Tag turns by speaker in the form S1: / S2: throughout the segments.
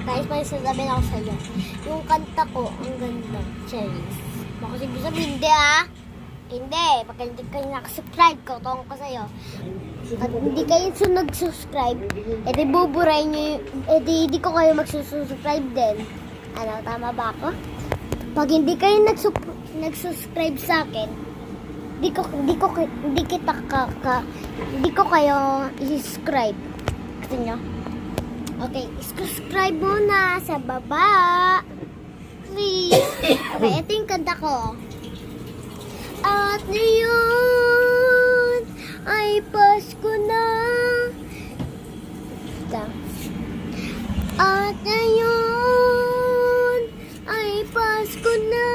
S1: Guys, may sasabihin ako sa'yo. Yung kanta ko, ang ganda. Cherries. Baka sabihin, hindi Hindi. Pag hindi kayo nakasubscribe, kautawan ko sa'yo. Pag hindi kayo nag-subscribe, edi buburay nyo edi ko kayo magsusubscribe din. Ano, tama ba ako? Pag hindi kayo nag-subscribe sa akin, hindi ko kayo i-subscribe. Gusto nyo? Okay, subscribe muna sa baba. Please. Okay, ito yung kanta ko. At ngayon ay Pasko na. At ngayon ay Pasko na.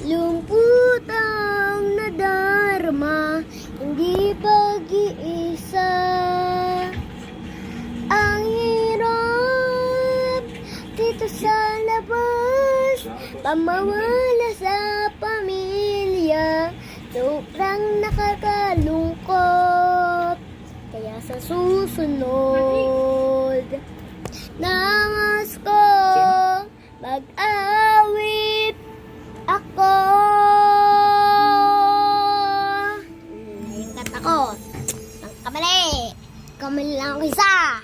S1: Lungkot ang nadarama, hindi pag-iisa. Ang hirap dito sa labas, pamawala sa pamilya, sobrang nakakalungkot. Kaya sa susunod na Pasko, mag-awit ako. Yung kata ko, ang kamali. Kamali lang ako isa.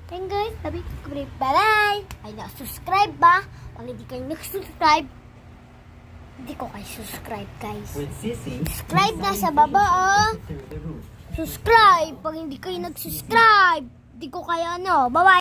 S1: Thank guys, sabi ko, bye-bye. Ay, na-subscribe ba? Pag hindi kayo nag-subscribe, hindi ko kayo subscribe, guys. Subscribe na sa baba, Subscribe. Pag hindi kayo nag-subscribe, hindi ko kayo bye-bye.